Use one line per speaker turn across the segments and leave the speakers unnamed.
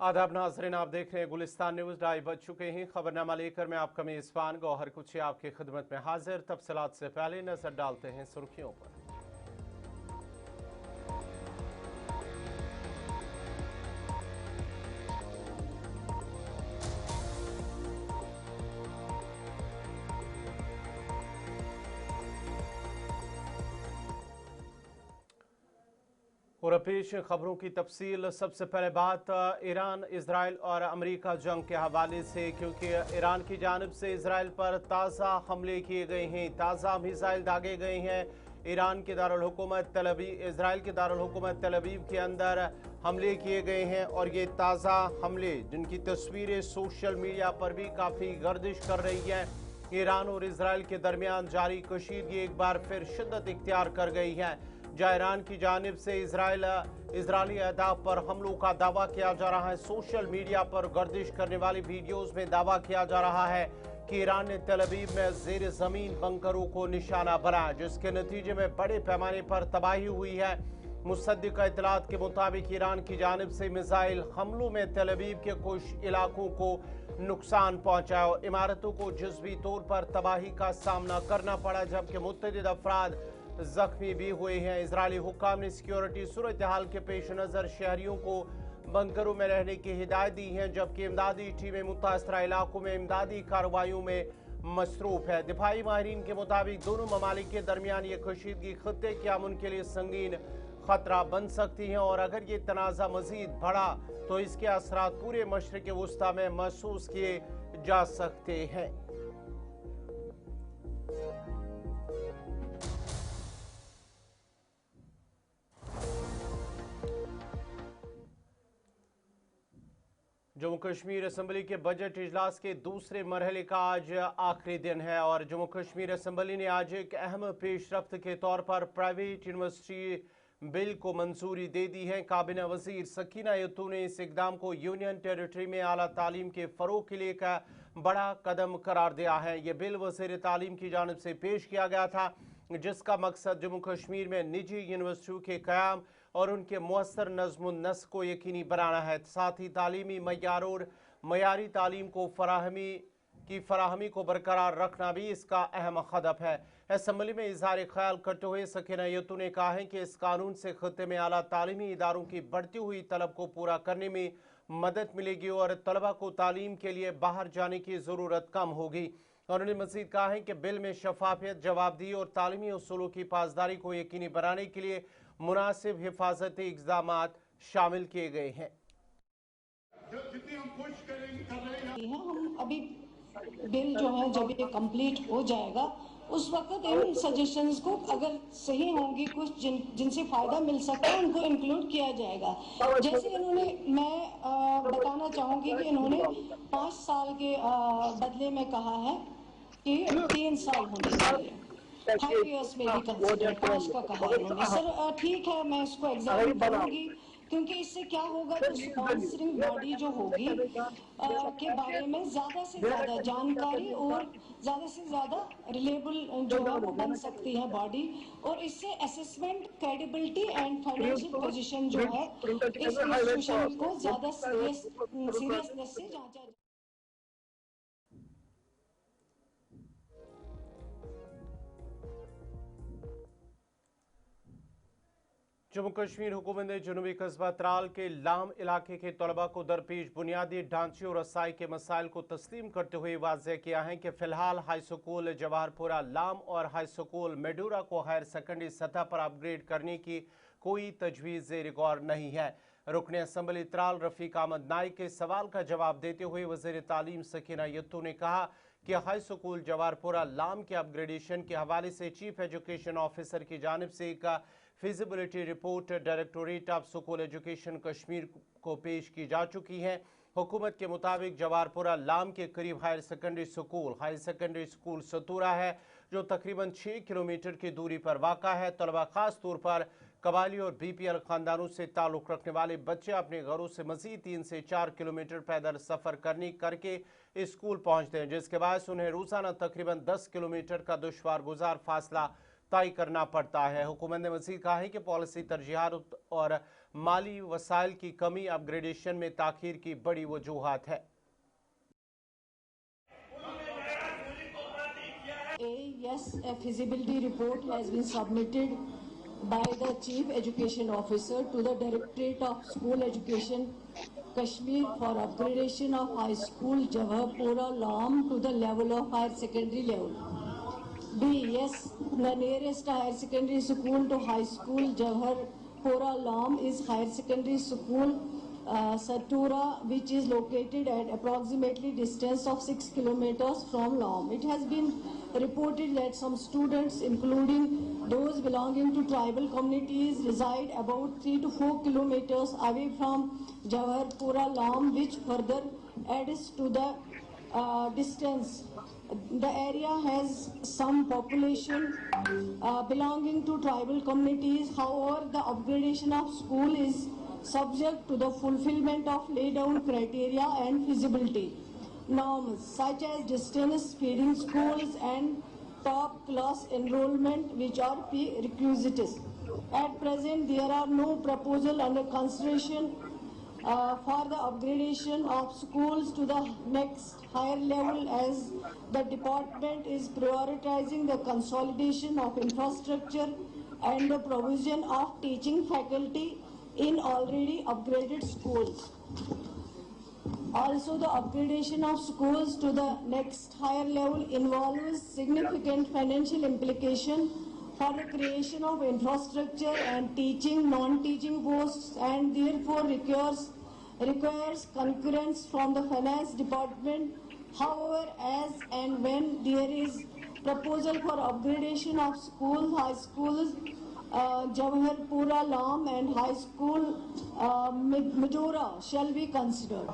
आदाब नाज़रीन, आप देख रहे हैं गुलिस्तान न्यूज़। 2:30 बज चुके हैं। खबरनामा लेकर मैं आपका मेज़बान गौहर कुची आपकी खिदमत में हाजिर। तफसीलात से पहले नजर डालते हैं सुर्खियों पर। और पेश खबरों की तफसील। सबसे पहले बात ईरान, इसराइल और अमेरिका जंग के हवाले से, क्योंकि ईरान की जानिब से इसराइल पर ताज़ा हमले किए गए हैं, ताज़ा मिसाइल दागे गए हैं। ईरान के दारुल हुकूमत तल अवीव, इसराइल के दारुल हुकूमत तल अवीव के अंदर हमले किए गए हैं और ये ताज़ा हमले जिनकी तस्वीरें सोशल मीडिया पर भी काफ़ी गर्दिश कर रही हैं। ईरान और इसराइल के दरमियान जारी कशीदगी एक बार फिर शिद्दत इख्तियार कर गई है, जहाँ ईरान की जानिब से इजरायली अहदाफ पर हमलों का दावा किया जा रहा है। सोशल मीडिया पर गर्दिश करने वाली वीडियोस में दावा किया जा रहा है कि ईरान ने तल अवीव में ज़ेर ज़मीन बंकरों को निशाना बनाया, जिसके नतीजे में बड़े पैमाने पर तबाही हुई है। मुसद्दिक़ इत्तलात के मुताबिक ईरान की जानिब से मिसाइल हमलों में तल अवीव के कुछ इलाकों को नुकसान पहुंचा और इमारतों को जुज़वी तौर पर तबाही का सामना करना पड़ा, जबकि मुतअद्दिद अफराद जख्मी भी हुए हैं। इजरायली हुक्काम ने सिक्योरिटी सूरत हाल के पेश नज़र शहरियों को बंकरों में रहने की हिदायत दी है, जबकि इमदादी टीमें मुतासरा इलाकों में इमदादी कार्रवाइयों में मसरूफ है। दिफाई माहिरीन के मुताबिक दोनों ममालिक के दरमियान ये कशीदगी खत्ते के अमन के लिए संगीन खतरा बन सकती है और अगर ये तनाज़ा मजीद बढ़ा तो इसके असरात पूरे मशरिक़ वुस्ता में महसूस किए जा सकते हैं। जम्मू कश्मीर असम्बली के बजट इजलास के दूसरे मरहले का आज आखिरी दिन है और जम्मू कश्मीर असम्बली ने आज एक अहम पेशरफ्त के तौर पर प्राइवेट यूनिवर्सिटी बिल को मंजूरी दे दी है। काबीना वजीर सकीना यत्तू ने इस इकदाम को यूनियन टेरिटरी में आला तालीम के फ़रोग के लिए का बड़ा कदम करार दिया है। ये बिल वज़ीर तालीम की जानिब से पेश किया गया था, जिसका मकसद जम्मू कश्मीर में निजी यूनिवर्सिटियों के क़याम और उनके मुअस्सर नज़्म नस्क को यकीनी बनाना है। साथ ही तालीमी मयार और मयारी तालीम को फराहमी को बरकरार रखना भी इसका अहम हदफ है। असम्बली में इजहार ख्याल करते हुए सकीना यत्तू ने कहा है कि इस कानून से खत्ते में आला तालीमी इदारों की बढ़ती हुई तलब को पूरा करने में मदद मिलेगी और तलबा को तालीम के लिए बाहर जाने की ज़रूरत कम होगी। और उन्होंने मज़ीद कहा है कि बिल में शफाफियत, जवाबदेही और तालीमी उसूलों की पासदारी को यकीनी बनाने के लिए मुनासिब हिफाजती इक़दामात शामिल किए गए हैं।
हम अभी बिल जो है जब ये कंप्लीट हो जाएगा उस वक्त इन सजेशंस को अगर सही होंगी, कुछ जिनसे फ़ायदा मिल सकता है उनको इंक्लूड किया जाएगा। जैसे इन्होंने, मैं बताना चाहूँगी कि इन्होंने 5 साल के बदले में कहा है कि 3 साल होने चाहिए। 5 years में भी कंसिडर 5 का कहा इन्होंने। सर ठीक है, मैं इसको एग्जामिन करूँगी, क्योंकि इससे क्या होगा कि स्पॉन्सरिंग बॉडी जो होगी के बारे में ज़्यादा से ज़्यादा जानकारी और ज़्यादा से ज़्यादा रिलेबल जो है वो बन सकती है बॉडी, और इससे assessment, credibility and financial position जो है इस इंस्टीट्यूशन को ज़्यादा सीरियसनेस से जांचा।
जम्मू कश्मीर हुकूमत ने जनूबी कस्बा त्राल के लाम इलाके के तलबा को दरपेश बुनियादी ढांचे और रसाई के मसाइल को तस्लीम करते हुए वाज़ेह किया है कि फ़िलहाल हाई स्कूल जवाहरपुरा लाम और हाई स्कूल मेडूरा को हायर सेकेंडरी सतह पर अपग्रेड करने की कोई तजवीज़ ज़ेर-ए-गौर नहीं है। रुकन असम्बली त्राल रफ़ीक अहमद नाइक के सवाल का जवाब देते हुए वज़ीर तालीम सकीना यत्तू ने कहा कि हाई स्कूल जवाहरपुरा लाम के अपग्रेडेशन के हवाले से चीफ एजुकेशन ऑफिसर की जानिब से एक feasibility report directorate of school education Kashmir को पेश की जा चुकी है। हुकूमत के मुताबिक जवाहरपुरा लाम के करीब हायर सेकेंडरी स्कूल सतूरा है, जो तकरीबन 6 किलोमीटर की दूरी पर वाक़ा है। तलबा खास तौर पर कबायली और BPL ख़ानदानों से ताल्लुक़ रखने वाले बच्चे अपने घरों से मज़ीद 3 से 4 किलोमीटर पैदल सफ़र करके स्कूल पहुँचते हैं, जिसके बायस उन्हें रोज़ाना तकरीबन 10 किलोमीटर का दुश्वार गुजार फासला तय करना पड़ता है। हुकूमत ने मज़ीद कहा है कि पॉलिसी तरजीहात और माली वसाइल की कमी अपग्रेडेशन में ताख़ीर की बड़ी वजूहात है।
A feasibility report has been submitted by the Chief Education Officer to the Directorate of School Education, Kashmir, for upgradation of high school Jawharpura Lam to the level of higher secondary level. B. Yes, the nearest higher secondary school to high school Jawharpura Lam is higher secondary school Satura, which is located at approximately distance of 6 kilometers from Lam. It has been reported that some students, including those belonging to tribal communities, reside about 3 to 4 kilometers away from Jawharpura Lam, which further adds to the distance. The area has some population belonging to tribal communities. However, the upgradation of school is subject to the fulfillment of laid down criteria and feasibility norms such as distance, feeding schools and top class enrollment, which are prerequisites. At present, there are no proposal under consideration for the upgradation of schools to the next higher level, as the department is prioritizing the consolidation of infrastructure and the provision of teaching faculty in already upgraded schools. Also, the upgradation of schools to the next higher level involves significant financial implication for the creation of infrastructure and teaching, non-teaching posts, and therefore requires concurrence from the finance department. However, as and when there is proposal for upgradation of schools, high schools, Jawharpura Lam and High School Majora shall be considered.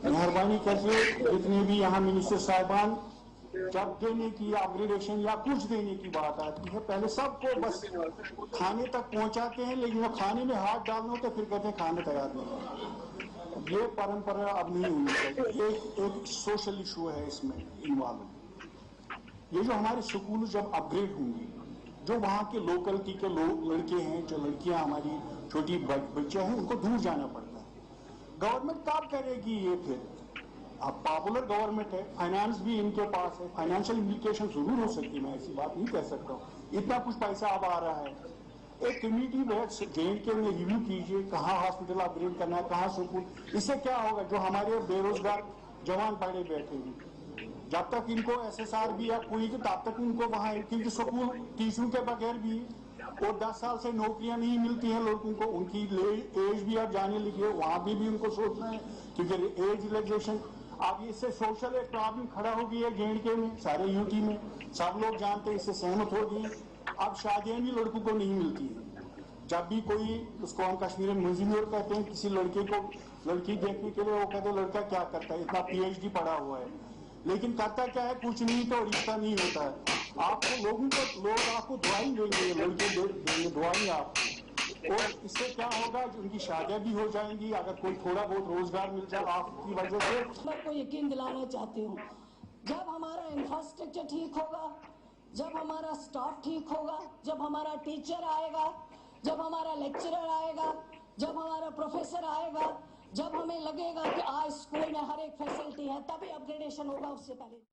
मेहरबानी करके जितने भी यहाँ minister साहिबान जब देने की upgradation या कुछ देने की बात आती है, पहले सबको बस खाने तक पहुँचाते हैं, लेकिन जब खाने में हाथ डालना हो तो फिर कहते हैं खाने तैयार नहीं। ये परंपरा अब नहीं होनी चाहिए। एक सोशल इशू है इसमें इन्वॉल्व। ये जो हमारे स्कूल जब अपग्रेड होंगे, जो वहाँ के लोकलिटी के लड़के हैं, जो लड़कियां हमारी छोटी बच्चे हैं, उनको दूर जाना पड़ता है। गवर्नमेंट कब करेगी ये? फिर अब पॉपुलर गवर्नमेंट है, फाइनेंस भी इनके पास है, फाइनेंशियल इम्प्लीकेशन जरूर हो सकती है, मैं ऐसी बात नहीं कह सकता हूँ। इतना कुछ पैसा अब आ रहा है, एक कमेटी बैठ के में रिव्यू कीजिए, कहाँ हॉस्पिटल अपग्रेड करना है, कहाँ स्कूल। इससे क्या होगा? जो हमारे बेरोजगार जवान पड़े बैठे हैं, जब तक इनको SSR भी या कोई, तब तक उनको वहाँ, क्योंकि स्कूल टीचरों के बगैर भी और 10 साल से नौकरियां नहीं मिलती हैं लड़कों को, उनकी एज भी अब जाने लगी है, वहाँ भी उनको सोचना है, क्योंकि एज रिलैक्सेशन। अब इससे सोशल एक प्रॉब्लम खड़ा हो गई है JNK में, सारे यूटी में, सब लोग जानते हैं, इससे सहमत हो गए। अब शादियां भी लड़कों को नहीं मिलती है। जब भी कोई, उसको हम कश्मीर में मजदूर कहते हैं, किसी लड़के को लड़की देखने के लिए, वो कहते हैं लड़का क्या करता है, इतना PhD पढ़ा हुआ है, लेकिन करता क्या है? कुछ नहीं, तो रिश्ता नहीं होता है। आपको लोग आपको दुआई देंगे, लड़के देंगे दुआई आपको, और इससे क्या होगा? उनकी शादियां भी हो जाएंगी, अगर कोई थोड़ा बहुत रोजगार मिल जाए आपकी वजह से।
मैं को यकीन दिलाना चाहती हूँ, जब हमारा इंफ्रास्ट्रक्चर ठीक होगा, जब हमारा स्टाफ ठीक होगा, जब हमारा टीचर आएगा, जब हमारा लेक्चरर आएगा, जब हमारा प्रोफेसर आएगा, जब हमें लगेगा कि आज स्कूल में हर एक फैसिलिटी है, तभी अपग्रेडेशन होगा, उससे पहले।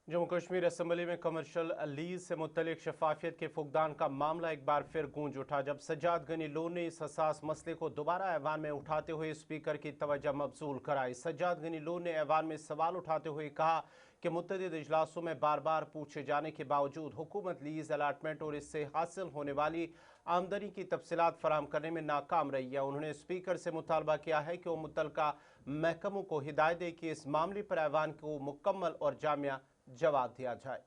जम्मू कश्मीर असम्बली में कमर्शियल लीज से मुतल्लिक शफाफियत के फुकदान का मामला एक बार फिर गूंज उठा, जब सज्जाद गनी लोन ने इस हसास मसले को दोबारा ऐवान में उठाते हुए स्पीकर की तवज्जो मबसूल कराई। सज्जाद गनी लोन ने ऐवान में सवाल उठाते हुए कहा कि मुतअद्दिद इजलासों में बार बार पूछे जाने के बावजूद हुकूमत लीज अलाटमेंट और इससे हासिल होने वाली आमदनी की तफसीलात फराहम करने में नाकाम रही है। उन्होंने स्पीकर से मुतालबा किया है कि वो मुतल्लिका महकमों को हिदायत दे कि इस मामले पर ऐवान को मुकम्मल और जामिया जवाब दिया जाए।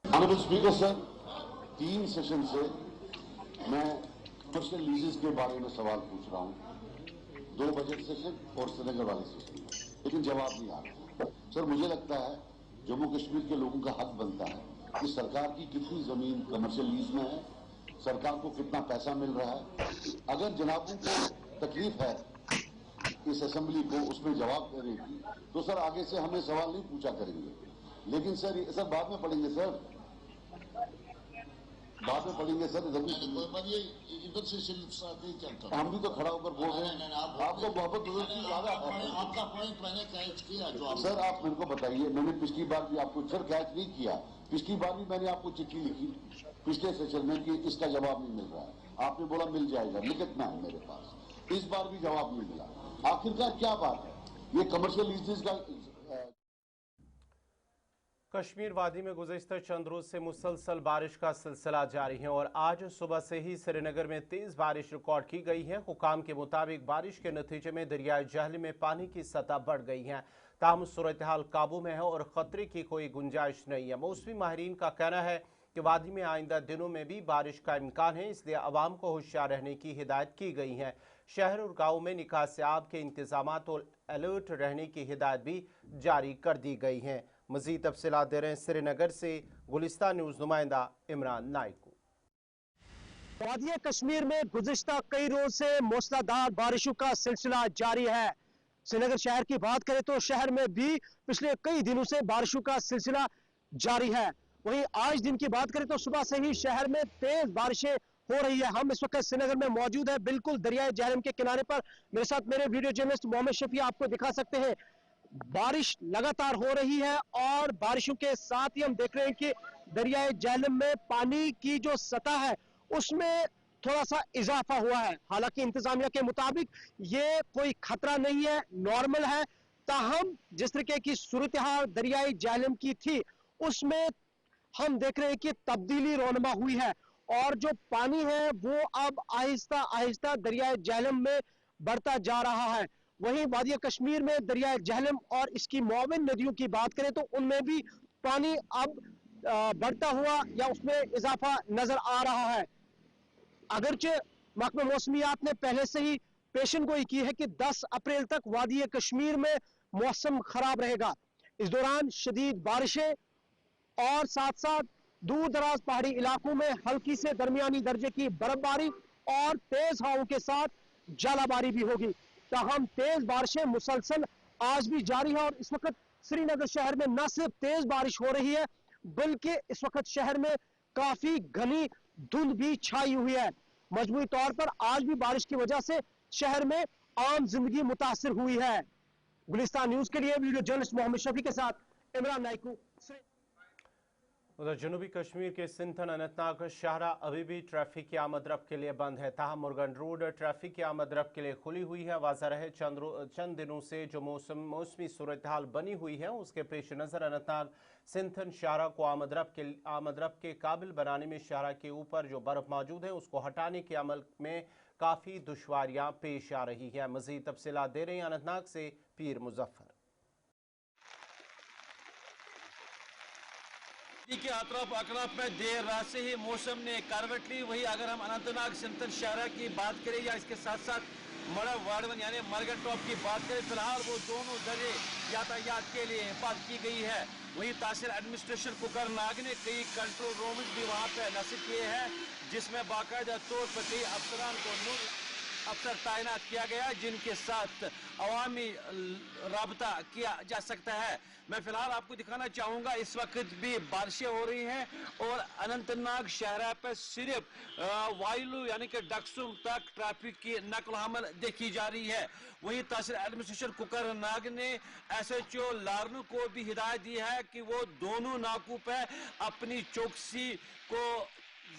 ऑनरेबल स्पीकर सर, 3 सेशन से मैं कमर्शियल लीजेस के बारे में सवाल पूछ रहा हूँ, 2 बजट सेशन और श्रीनगर वाले सेशन, लेकिन जवाब नहीं आ रहा। सर, मुझे लगता है जम्मू कश्मीर के लोगों का हक बनता है कि सरकार की कितनी जमीन कमर्शियल लीज में है, सरकार को कितना पैसा मिल रहा है। अगर जनाबों को तकलीफ है इस असेंबली को उसमें जवाब देने की, तो सर आगे से हमें सवाल नहीं पूछा करेंगे। لیکن سر سر بعد میں پڑھیں گے سر، بعد میں پڑھیں گے سر، ادھر سے ہم بھی تو کھڑا ہو کر بول رہے ہیں، آپ کو محبت زیادہ ہے۔ آپ کا پوائنٹ میں نے کیچ کیا جو سر آپ میرے کو بتائیے، میں نے پچھلی بار بھی آپ کو سر کیچ نہیں کیا، پچھلی بار بھی میں نے آپ کو چٹھی لکھی پچھلے سیشن میں کہ اس کا جواب نہیں مل رہا ہے، آپ نے بولا مل جائے گا، لکھنا ہے میرے پاس، اس بار بھی جواب نہیں ملا، آخرکار کیا بات ہے؟ یہ کمرشل لیزز کا
کشمیر وادی میں گزشتہ چند روز سے مسلسل بارش کا سلسلہ جاری ہے اور آج صبح سے ہی سری نگر میں تیز بارش ریکارڈ کی گئی ہے۔ حکام کے مطابق بارش کے نتیجے میں دریائے جہلم میں پانی کی سطح بڑھ گئی ہے، تاہم صورتحال قابو میں ہے اور خطرے کی کوئی گنجائش نہیں ہے۔ موسمی ماہرین کا کہنا ہے کہ وادی میں آئندہ دنوں میں بھی بارش کا امکان ہے، اس لیے عوام کو ہوشیار رہنے کی ہدایت کی گئی ہے۔ شہر اور گاؤں میں نکاس آب کے انتظامات اور الرٹ رہنے کی ہدایت بھی جاری کر دی گئی ہیں۔ مزید تفصیلات دے رہے ہیں سری نگر سے گلستان نیوز نمائندہ عمران نائکو۔
وادی کشمیر میں گزشتہ کئی روز سے موسلا دھار بارشوں کا سلسلہ جاری ہے۔ سری نگر شہر کی بات کریں تو شہر میں بھی پچھلے کئی دنوں سے بارشوں کا سلسلہ جاری ہے۔ وہیں آج دن کی بات کریں تو صبح سے ہی شہر میں تیز بارشیں ہو رہی ہے۔ ہم اس وقت سری نگر میں موجود ہیں، بالکل دریائے جہلم کے کنارے پر۔ میرے ساتھ میرے ویڈیو جرنلسٹ محمد شفیع آپ کو دکھا سکتے ہیں۔ بارش لگاتار ہو رہی ہے اور بارشوں کے ساتھ ہی ہم دیکھ رہے ہیں کہ دریائے جہلم میں پانی کی جو سطح ہے اس میں تھوڑا سا اضافہ ہوا ہے۔ حالانکہ انتظامیہ کے مطابق یہ کوئی خطرہ نہیں ہے، نارمل ہے، تاہم جس طریقے کی صورتحال دریائے جہلم کی تھی اس میں ہم دیکھ رہے ہیں کہ تبدیلی رونما ہوئی ہے اور جو پانی ہے وہ اب آہستہ آہستہ دریائے جہلم میں بڑھتا جا رہا ہے۔ وہیں وادی کشمیر میں دریائے جہلم اور اس کی معاون ندیوں کی بات کریں تو ان میں بھی پانی اب بڑھتا ہوا یا اس میں اضافہ نظر آ رہا ہے۔ اگرچہ محکمہ موسمیات نے پہلے سے ہی پیشن گوئی کی ہے کہ 10 اپریل تک وادی کشمیر میں موسم خراب رہے گا۔ اس دوران شدید بارشیں اور ساتھ ساتھ دور دراز پہاڑی علاقوں میں ہلکی سے درمیانی درجے کی برف باری اور تیز ہواؤں کے ساتھ ژالہ باری بھی ہوگی۔ تاہم تیز بارشیں مسلسل آج بھی جاری ہے اور اس وقت سری نگر شہر میں نہ صرف تیز بارش ہو رہی ہے بلکہ اس وقت شہر میں کافی گھنی دھند بھی چھائی ہوئی ہے۔ مجموعی طور پر آج بھی بارش کی وجہ سے شہر میں عام زندگی متاثر ہوئی ہے۔ گلستان نیوز کے لیے ویڈیو جرنلسٹ محمد شفیع کے ساتھ عمران نائکو۔
ادھر جنوبی کشمیر کے سنتھن اننت ناگ شاہراہ ابھی بھی ٹریفک کی آمد رفت کے لیے بند ہے، تاہم مرگن روڈ ٹریفک کی آمد رفت کے لیے کھلی ہوئی ہے۔ واضح رہے چند دنوں سے جو موسمی صورتحال بنی ہوئی ہے اس کے پیش نظر اننت ناگ سنتھن شاہراہ کو آمد رفت کے قابل بنانے میں شاہراہ کے اوپر جو برف موجود ہے اس کو ہٹانے کے عمل میں کافی دشواریاں پیش آ رہی ہیں۔ مزید تفصیلات دے رہے ہیں اننت ناگ سے پیر مظفر۔
کے اطراف اکناف میں دیر رات سے ہی موسم نے کروٹ لی۔ وہی اگر ہم اننت ناگ سنتھن شاہراہ کی بات کریں یا اس کے ساتھ ساتھ مڑا واڑون یعنی مرگن ٹاپ کی بات کریں، فی الحال وہ دونوں ذریعے یاتایات کے لیے حفاظت کی گئی ہے۔ وہی تحصیل ایڈمنسٹریشن کوکر ناگ نے کئی کنٹرول رومز بھی وہاں پہ نصب کیے ہیں جس میں باقاعدہ طور پر کئی افسران کو افسر تعینات کیا گیا جن کے ساتھ عوامی رابطہ کیا جا سکتا ہے۔ میں فی الحال آپ کو دکھانا چاہوں گا اس وقت بھی بارشیں ہو رہی ہیں اور اننت ناگ شاہراہ پر صرف وائلو یعنی کہ ڈکسم تک ٹریفک کی نقل و حمل دیکھی جا رہی ہے۔ وہی تحصیل ایڈمنسٹریشن کوکر ناگ نے ایس ایچ او لارنو کو بھی ہدایت دی ہے کہ وہ دونوں ناکوں پہ اپنی چوکسی کو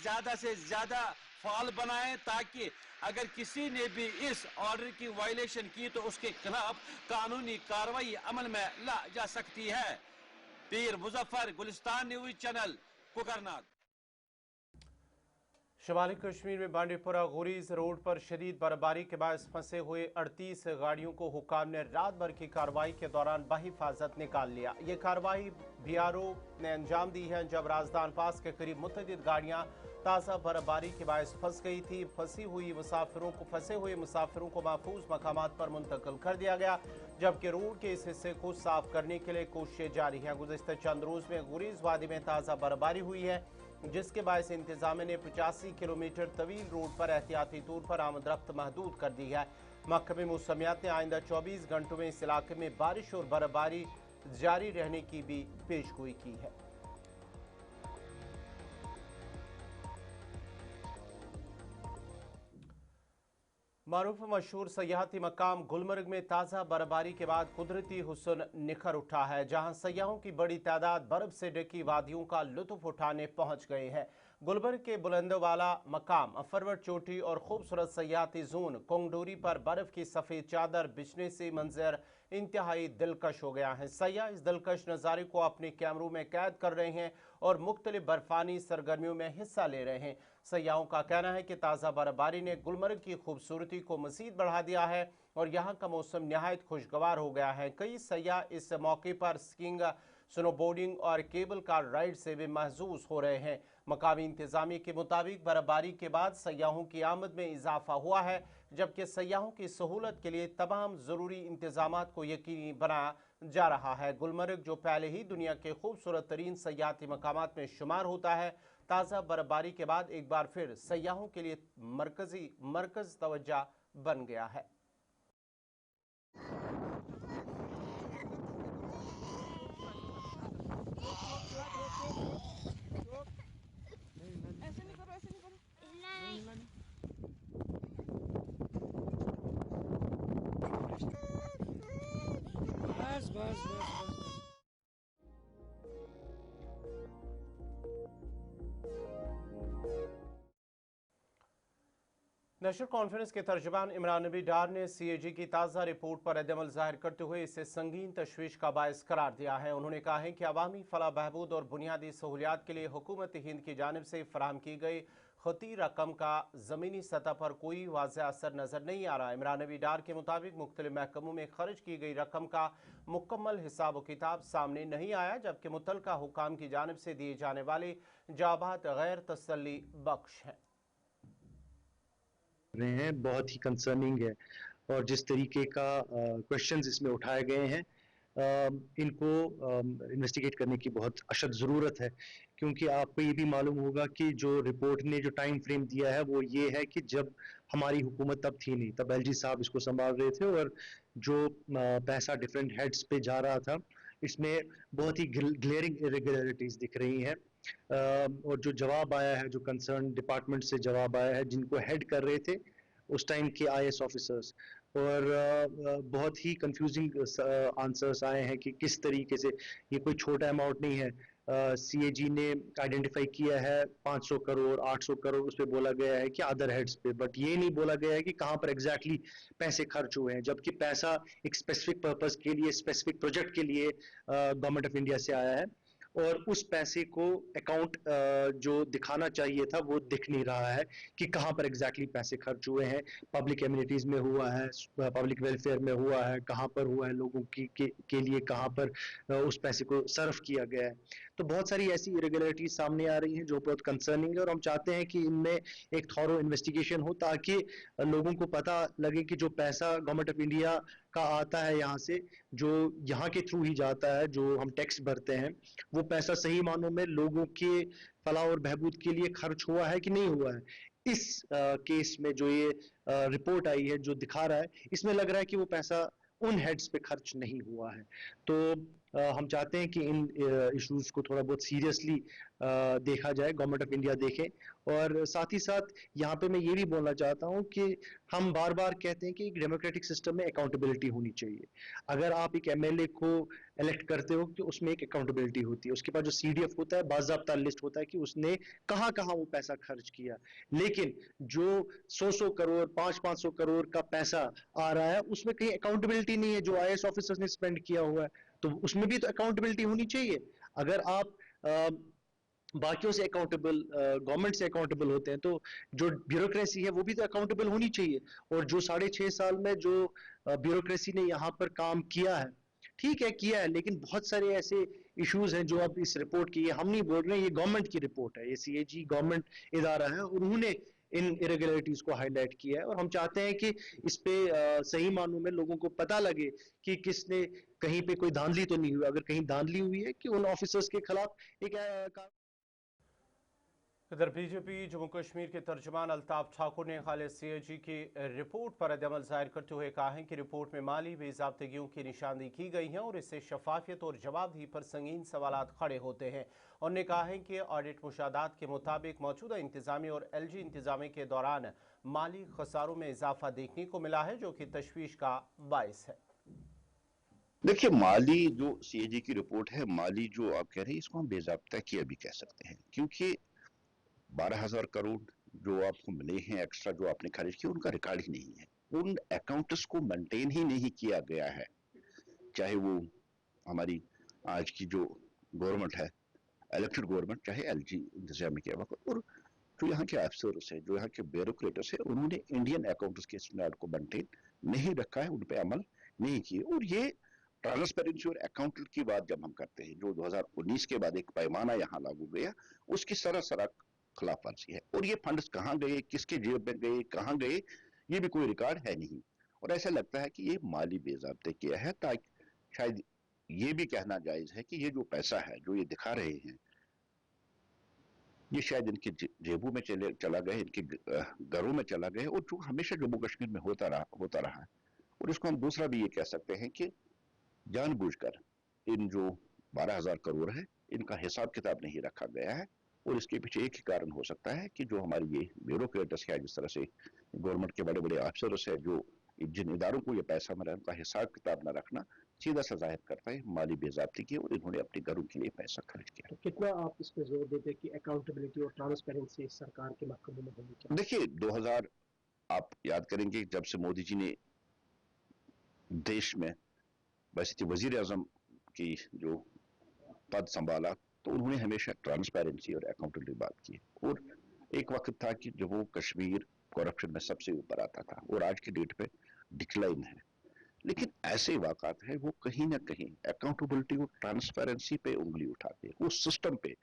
زیادہ سے زیادہ فعال بنائیں تاکہ اگر کسی نے بھی اس آرڈر کی وائلیشن کی تو اس کے خلاف قانونی کارروائی عمل میں لا جا سکتی ہے۔ پیر مظفر، گلستان نیوز چینل، کوکرناگ۔
شمالی کشمیر میں بانڈی پورہ گریز روڈ پر شدید برفباری کے باعث پھنسے ہوئے 38 گاڑیوں کو حکام نے رات بھر کی کارروائی کے دوران بحفاظت نکال لیا۔ یہ کارروائی بی آر او نے انجام دی ہے جب رازدان پاس کے قریب متعدد گاڑیاں تازہ برفباری کے باعث پھنس گئی تھی۔ پھنسے ہوئے مسافروں کو محفوظ مقامات پر منتقل کر دیا گیا جبکہ روڈ کے اس حصے کو صاف کرنے کے لیے کوششیں جاری ہیں۔ گزشتہ چند روز میں گریز وادی میں تازہ برفباری ہوئی ہے جس کے باعث انتظامیہ نے 85 کلومیٹر طویل روڈ پر احتیاطی طور پر آمد رفت محدود کر دی ہے۔ محکمہ موسمیات نے آئندہ 24 گھنٹوں میں اس علاقے میں بارش اور برفباری जारी रहने की भी पेशगोई की है। मारूफ मशहूर सयाहती मकाम गुलमर्ग में ताज़ा बर्फबारी के बाद कुदरती हुस्न निखर उठा है, जहां सयाहों की बड़ी तादाद बर्फ से ढकी वादियों का लुत्फ उठाने पहुंच गए हैं। गुलमर्ग के बुलंदवाला मकाम, अफरवट चोटी और खूबसूरत सयाहती जोन कोंगडोरी पर बर्फ की सफ़ेद चादर बिछने से मंजर इंतहाई दिलकश हो गया है। सयाह इस दिलकश नज़ारे को अपने कैमरों में कैद कर रहे हैं और मुख्तलिफ बर्फानी सरगर्मियों में हिस्सा ले रहे हैं। सयाहों का कहना है कि ताज़ा बर्फबारी ने गुलमर्ग की खूबसूरती को मज़ीद बढ़ा दिया है और यहाँ का मौसम नहायत खुशगवार हो गया है। कई सयाह इस मौके पर स्कीइंग, स्नोबोर्डिंग और केबल कार राइड से भी महजूज हो रहे हैं। मकामी इंतजामिया के मुताबिक बर्फबारी के बाद सयाहों की आमद में इजाफा हुआ है, जबकि सयाहों की सहूलत के लिए तमाम ज़रूरी इंतजामात को यकीनी बनाया जा रहा है। गुलमर्ग, जो पहले ही दुनिया के खूबसूरत तरीन सयाहती मकामात में शुमार होता है, ताज़ा बर्फबारी के बाद एक बार फिर सयाहों के लिए मरकज़ तवज्जो बन गया है। नेशनल कॉन्फ्रेंस के तर्जुमान इमरान नबी डार ने CAG की ताज़ा रिपोर्ट पर रद्द-ए-अमल ज़ाहिर करते हुए इसे संगीन तशवीश का बायस करार दिया है। उन्होंने कहा है कि अवामी फलाह बहबूद और बुनियादी सहूलियात के लिए हुकूमत हिंद की जानिब से फराहम की गई खती रकम का ज़मीनी सतह पर कोई वाज़ेह असर नज़र नहीं आ रहा। इमरान नबी डार के मुताबिक मुख्तलिफ महकमों में खर्च की गई रकम का मुकम्मल हिसाब व किताब सामने नहीं आया, जबकि मुतल्लिका हुकाम की जानिब से दिए जाने वाले जवाबात गैर तसल्ली बख्श हैं।
रहे हैं बहुत ही कंसर्निंग है और जिस तरीके का क्वेश्चंस इसमें उठाए गए हैं इनको इन्वेस्टिगेट करने की बहुत अशद ज़रूरत है, क्योंकि आपको ये भी मालूम होगा कि जो रिपोर्ट ने जो टाइम फ्रेम दिया है वो ये है कि जब हमारी हुकूमत तब थी नहीं, तब LG साहब इसको संभाल रहे थे और जो पैसा डिफरेंट हेड्स पे जा रहा था इसमें बहुत ही ग्लेयरिंग इरेगुलरिटीज़ दिख रही हैं। और जो जवाब आया है, जो कंसर्न डिपार्टमेंट से जवाब आया है, जिनको हेड कर रहे थे उस टाइम के IAS ऑफिसर्स, और बहुत ही कंफ्यूजिंग आंसर्स आए हैं कि किस तरीके से, ये कोई छोटा अमाउंट नहीं है। CAG ने आइडेंटिफाई किया है 500 करोड़ 800 करोड़, उस पर बोला गया है कि अदर हेड्स पे, बट ये नहीं बोला गया है कि कहाँ पर एग्जैक्टली पैसे खर्च हुए हैं, जबकि पैसा एक स्पेसिफिक पर्पस के लिए, स्पेसिफिक प्रोजेक्ट के लिए गवर्नमेंट ऑफ इंडिया से आया है और उस पैसे को अकाउंट जो दिखाना चाहिए था वो दिख नहीं रहा है कि कहाँ पर एग्जैक्टली पैसे खर्च हुए हैं। पब्लिक एमिनिटीज़ में हुआ है, पब्लिक वेलफेयर में हुआ है, कहाँ पर हुआ है, लोगों के लिए कहाँ पर उस पैसे को सर्व किया गया है। तो बहुत सारी ऐसी इरेगुलरिटीज सामने आ रही हैं जो बहुत कंसर्निंग है और हम चाहते हैं कि इनमें एक थॉरो इन्वेस्टिगेशन हो ताकि लोगों को पता लगे कि जो पैसा गवर्नमेंट ऑफ इंडिया का आता है यहाँ से, जो यहाँ के थ्रू ही जाता है, जो हम टैक्स भरते हैं, वो पैसा सही मानों में लोगों के फलाह और बहबूद के लिए खर्च हुआ है कि नहीं हुआ है। इस केस में जो ये रिपोर्ट आई है जो दिखा रहा है, इसमें लग रहा है कि वो पैसा उन हेड्स पे खर्च नहीं हुआ है। तो हम चाहते हैं कि इन इश्यूज को थोड़ा बहुत सीरियसली देखा जाए, गवर्नमेंट ऑफ इंडिया देखे। और साथ ही साथ यहाँ पे मैं ये भी बोलना चाहता हूँ कि हम बार बार कहते हैं कि एक डेमोक्रेटिक सिस्टम में अकाउंटेबिलिटी होनी चाहिए। अगर आप एक MLA को इलेक्ट करते हो तो उसमें एक अकाउंटेबिलिटी होती है, उसके पास जो CDF होता है बाज़ाब्ता लिस्ट होता है कि उसने कहाँ कहाँ वो पैसा खर्च किया। लेकिन जो 100 करोड़ 500 करोड़ का पैसा आ रहा है उसमें कहीं अकाउंटेबिलिटी नहीं है, जो IAS ऑफिसर्स ने स्पेंड किया हुआ है, तो उसमें भी तो अकाउंटेबिलिटी होनी चाहिए। अगर आप बाकियों से अकाउंटेबल, गवर्नमेंट से अकाउंटेबल होते हैं, तो जो ब्यूरोक्रेसी है वो भी तो अकाउंटेबल होनी चाहिए। और जो 6.5 साल में जो ब्यूरोक्रेसी ने यहाँ पर काम किया है, ठीक है किया है, लेकिन बहुत सारे ऐसे इश्यूज हैं जो अब इस रिपोर्ट की, हम नहीं बोल रहे हैं, ये गवर्नमेंट की रिपोर्ट है, ये CAG गवर्नमेंट इदारा है, उन्होंने इन इरेगुलरिटीज को हाईलाइट किया है। और हम चाहते हैं कि इस पे सही मानों में लोगों को पता लगे कि किसने, कहीं पे कोई धांधली तो नहीं हुई। अगर कहीं धांधली हुई है कि उन ऑफिसर्स के खिलाफ एक
इधर बीजेपी जम्मू कश्मीर के तर्जुमान अल्ताफ ठाकुर ने खालिद सीएजी की रिपोर्ट पर रद्द-ए-अमल जाहिर करते हुए कहा है कि रिपोर्ट में माली बेज़ाब्तगियों की निशानदेही की गई है और इससे शफाफियत और जवाबदेही पर संगीन सवालात खड़े होते हैं। उन्होंने कहा है कि ऑडिट मुशाहदात के मुताबिक मौजूदा इंतजामिया और एलजी इंतजामिया के दौरान माली खसारों में इजाफा देखने को मिला है, जो कि तशवीश का बायस है।
देखिए, माली जो सीएजी की रिपोर्ट है, माली जो आप कह रहे हैं, इसको हम बेज़ाब्ता की अभी कह सकते हैं, क्योंकि 12,000 करोड़ जो आपको मिले हैं एक्स्ट्रा जो आपने खारिज किए, उनका रिकॉर्ड ही नहीं है। उन अकाउंट्स को मेंटेन ही नहीं किया गया है, चाहे वो हमारी आज की जो गवर्नमेंट है, इलेक्टेड गवर्नमेंट, चाहे एलजी इंतजामिया के वक्त, और जो यहाँ के अफसर्स है, जो यहाँ के ब्यूरोक्रेट्स है, उन्होंने इंडियन अकाउंट्स के स्टैंडर्ड को मेंटेन नहीं रखा है, उन पे अमल नहीं किए। और ये ट्रांसपेरेंसी और अकाउंटेंट की बात जब हम करते हैं, जो 2019 के बाद एक पैमाना यहाँ लागू गया, उसकी सरासर खिलाफ वर्जी है। और ये फंड्स कहाँ गए, किसके जेब में गए, कहाँ गए, ये भी कोई रिकॉर्ड है नहीं। और ऐसा लगता है कि ये माली बेज़ाब्ते किया है, ताकि शायद ये भी कहना जायज है कि ये जो पैसा है जो ये दिखा रहे हैं, ये शायद इनके जेबों में चला गया, इनके घरों में चला गया, और जो हमेशा जम्मू कश्मीर में होता रहा है। और इसको हम दूसरा भी ये कह सकते हैं कि जानबूझकर इन जो 12,000 करोड़ है, इनका हिसाब किताब नहीं रखा गया है। और इसके पीछे एक ही कारण हो सकता है कि जो हमारी ये ब्यूरोक्रेट्स है, जिस तरह से गवर्नमेंट के बड़े बड़े अफसर्स है, जो जिन इदारों को ये पैसा मिला है, उनका हिसाब किताब न रखना सीधा सा जाहिर करता है माली बेज़ाब्ती की, और इन्होंने अपने घरों के लिए पैसा खर्च किया।
तो कितना आप इस पे जोर देते कि अकाउंटेबिलिटी और ट्रांसपेरेंसी सरकार के महकमे में होनी चाहिए?
देखिए, 2000 आप याद करेंगे जब से मोदी जी ने देश में वैसे वजीर आजम की जो पद संभाला, तो उन्होंने हमेशा ट्रांसपेरेंसी और अकाउंटेबिलिटी बात की। और एक वक्त था कि जब वो कश्मीर करप्शन में सबसे ऊपर आता था, और आज की डेट पे डिक्लाइन है। लेकिन ऐसे वाक़ात हैं वो कहीं ना कहीं अकाउंटेबिलिटी और ट्रांसपेरेंसी पे उंगली उठाते हैं, उस सिस्टम पे।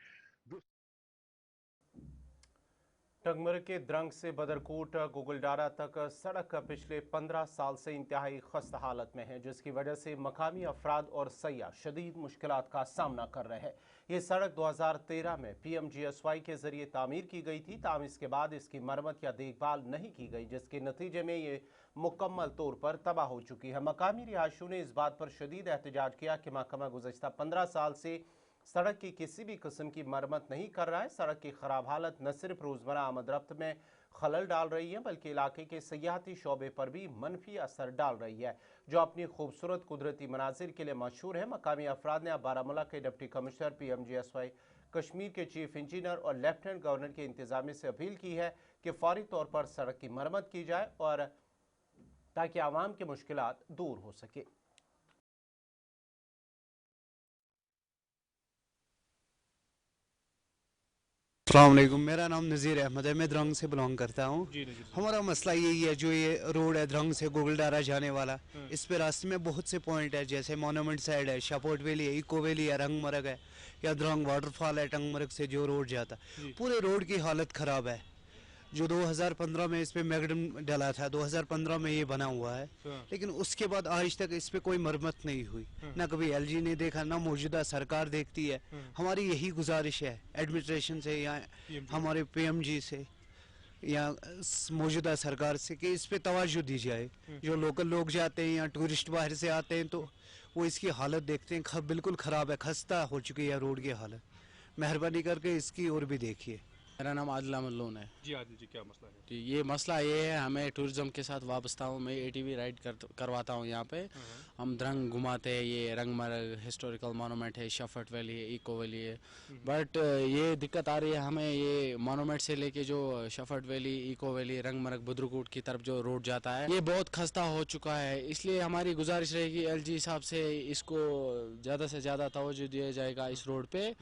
टंगमर्ग के द्रंग से बदरकोट गुगलडारा तक सड़क पिछले 15 साल से इंतहाई खस्ता हालत में है, जिसकी वजह से मकामी अफराद और सयाह शदीद मुश्किलात का सामना कर रहे हैं। ये सड़क 2013 में PMGSY के जरिए तामीर की गई थी, ताहम इसके बाद इसकी मरम्मत या देखभाल नहीं की गई, जिसके नतीजे में ये मुकम्मल तौर पर तबाह हो चुकी है। मकामी रिहायशियों ने इस बात पर शदीद एहतजाज किया कि महकमा गुज़श्ता 15 साल से सड़क की किसी भी किस्म की मरम्मत नहीं कर रहा है। सड़क की खराब हालत न सिर्फ रोजमर्रा आमद-रफ्त में खलल डाल रही है, बल्कि इलाके के सयाहती शोबे पर भी मनफी असर डाल रही है, जो अपनी खूबसूरत कुदरती मनाजिर के लिए मशहूर है। मकामी अफराद ने बारामूला के डिप्टी कमिश्नर PMGSY कश्मीर के चीफ इंजीनियर और लेफ्टिनेंट गवर्नर के इंतजामिया से अपील की है कि फौरी तौर पर सड़क की मरम्मत की जाए, और ताकि आवाम की मुश्किलात दूर हो सके।
अस्सलाम वालेकुम, मेरा नाम नज़ीर अहमद है, मैं द्रंग से बिलोंग करता हूँ। हमारा मसला यही है, जो ये रोड है द्रंग से गुगलडारा जाने वाला, इस पे रास्ते में बहुत से पॉइंट है, जैसे मोनूमेंट साइड है, शापोर्ट वैली है, इको वैली है, रंगमर्ग है, या द्रंग वाटरफॉल है टंगमर्ग से जो रोड जाता, पूरे रोड की हालत ख़राब है। जो 2015 में इस पे मैगडम डला था, 2015 में ये बना हुआ है, लेकिन उसके बाद आज तक इस पे कोई मरम्मत नहीं हुई, ना कभी LG ने देखा, ना मौजूदा सरकार देखती है। हमारी यही गुजारिश है एडमिनिस्ट्रेशन से या हमारे PMG से या मौजूदा सरकार से कि इस पे तवज्जो दी जाए। जो लोकल लोग जाते हैं या टूरिस्ट बाहर से आते हैं, तो वो इसकी हालत देखते हैं, बिल्कुल ख़राब है, खस्ता हो चुकी है रोड की हालत। मेहरबानी करके इसकी और भी देखिए।
मेरा नाम आदिल अहमद लोन है।
जी आदिल जी, क्या मसला है?
जी, ये मसला ये है, हमें टूरिज्म के साथ वाबस्ता हूँ, मैं ATV राइड करवाता हूँ यहाँ पे। हम द्रंग घुमाते हैं, ये रंगमर्ग हिस्टोरिकल मोनूमेंट है, शफट वैली है, इको वैली है। बट ये दिक्कत आ रही है हमें, ये मोनूमेंट से लेके जो शफट वैली, इको वैली, रंगमर्ग, बुद्रकोट की तरफ जो रोड जाता है, ये बहुत खस्ता हो चुका है। इसलिए हमारी गुजारिश रहेगी LG साहब से, इसको ज़्यादा से ज़्यादा तवज्जो दिया जाएगा इस रोड पे।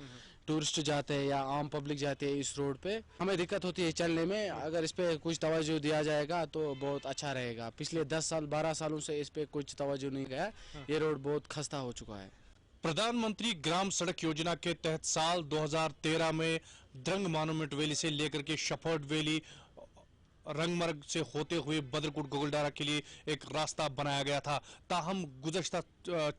टूरिस्ट जाते हैं या आम पब्लिक जाते हैं इस रोड पे, हमें दिक्कत होती है चलने में। अगर इस पे कुछ तवज्जो दिया जाएगा तो बहुत अच्छा रहेगा। पिछले 10 साल 12 सालों से इस पे कुछ तवज्जो नहीं गया, ये रोड बहुत खस्ता हो चुका है।
प्रधानमंत्री ग्राम सड़क योजना के तहत साल 2013 में द्रंग मोनूमेंट वैली से लेकर के शफर्ड वैली रंगमर्ग से होते हुए बदरकोट गोगलडारा के लिए एक रास्ता बनाया गया था। ताहम गुज़श्ता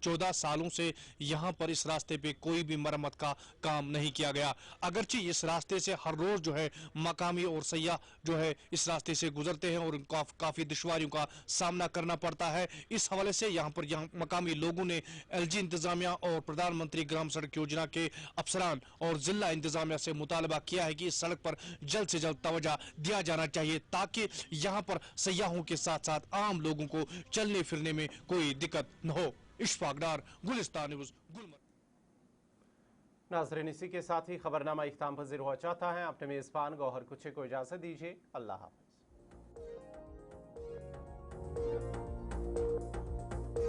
14 सालों से यहाँ पर इस रास्ते पे कोई भी मरम्मत का काम नहीं किया गया। अगरचे इस रास्ते से हर रोज जो है मकामी और सयाह जो है इस रास्ते से गुजरते हैं और उनको काफी दुश्वारियों का सामना करना पड़ता है। इस हवाले से यहाँ मकामी लोगों ने एलजी इंतजामिया और प्रधानमंत्री ग्राम सड़क योजना के अफसरान और जिला इंतजामिया से मुतालबा किया है कि इस सड़क पर जल्द से जल्द तवज्जो दिया जाना चाहिए ताकि यहाँ पर सयाहों के साथ साथ आम लोगों को चलने फिरने में कोई दिक्कत न हो। इशफाक डार, गुलिस्तान न्यूज़, गुलमर्ग।
नाज़रीन, इसी के साथ ही खबरनामा इख्ताम पज़ीर हुआ चाहता है। अपने मेज़बान गौहर कुछे को इजाज़त दीजिए। अल्लाह हाफ़िज़।